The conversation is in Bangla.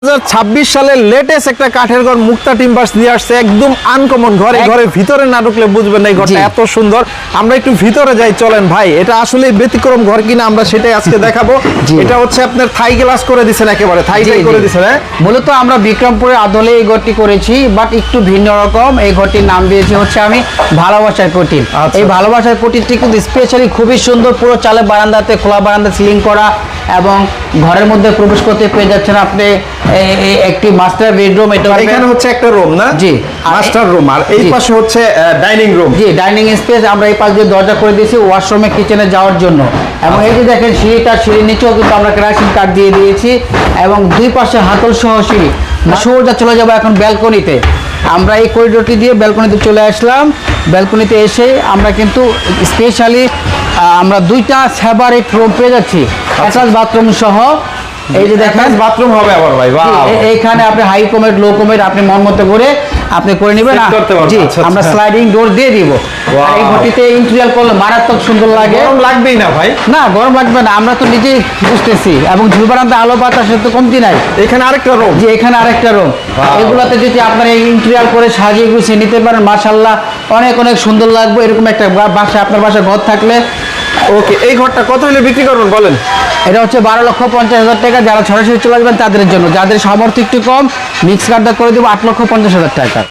2026 সালের লেটেস্ট একটা কাঠের ঘর মুক্তা টিম্বার্স নিয়ে আসছে, একদম আনকমন। ঘরের ভিতরে না ঢুকলে বুঝবেন না এই ঘরটা এত সুন্দর। আমরা একটু ভিতরে যাই, চলেন ভাই। এটা আসলে ব্যতিক্রম ঘর কিনা আমরা সেটাই আজকে দেখাবো। এটা হচ্ছে আপনার থাই গ্লাস করে দিয়েছেন, একেবারে থাই করে দিয়েছেন। মূলত আমরা বিক্রমপুরের আদলে এই ঘরটি করেছি, বাট একটু ভিন্ন রকম। এই ঘরটির নাম দিয়েছি হচ্ছে আমি ভালোবাসার কুটির। এই ভালোবাসার কুটিরটি কিন্তু স্পেশালি খুবই সুন্দর, পুরো চালে বারান্দাতে খোলা বারান্দা সিলিং করা, এবং ঘরের মধ্যে প্রবেশ করতে পেয়ে যাচ্ছেন আপনি একটি মাস্টার বেডরুম। এটা এখানে হচ্ছে একটা রুম না? জি, মাস্টার রুম। আর এই পাশে হচ্ছে ডাইনিং রুম। জি, ডাইনিং স্পেস। আমরা এই পাশ দিয়ে দরজা করে দিয়েছি ওয়াশরুমে, কিচেনে যাওয়ার জন্য। এবং এই যে দেখেন সিঁড়ির নিচেও কিন্তু আমরা কেরাসিন কাঠ দিয়ে দিয়েছি, এবং দুই পাশে হাতল সহ সিঁড়ি। সোজা চলে যাবো এখন ব্যালকনিতে। আমরা এই করিডোরটি দিয়ে ব্যালকনিতে চলে আসলাম। ব্যালকনিতে এসে আমরা কিন্তু স্পেশালি আমরা দুইটা সেপারেট রুম পেয়ে যাচ্ছি, অ্যাটাচ বাথরুম সহ। এই যে দেখেন বাথরুম হবে আবার ভাই। এইখানে আপনি হাই কমেট লো কমেট আপনি মন মতো করে আপনি করে নেবেন। জি, আমরা স্লাইডিং ডোর দিয়ে দিব। এই ঘরটিতে ইন্টেরিয়র করলে মারাত্মক সুন্দর লাগে। গরম লাগবেই না ভাই? না, গরম লাগবে না, আমরা তো নিজেই বুঝতেছি। এবং ঝুলবারান্দা আলো বাতাসের তো কমতি নাই। এখানে আরেকটা রুম। জি, এখানে আরেকটা রুম। এগুলাতে যদি আপনারা এই ইন্টেরিয়র করে সাজিয়ে গুছিয়ে নিতে পারেন, মাশাআল্লাহ অনেক অনেক সুন্দর লাগবে। এরকম একটা বাসা, আপনার বাসায় ঘর থাকলে। ওকে, এই ঘরটা কত হলে বিক্রি করবেন বলেন? এটা হচ্ছে 12,50,000 টাকা। যারা সরাসরি চলে আসবেন তাদের জন্য, যাদের সামর্থ্য একটু কম, মিক্স কার্ডটা করে দেবো 8,50,000 টাকা।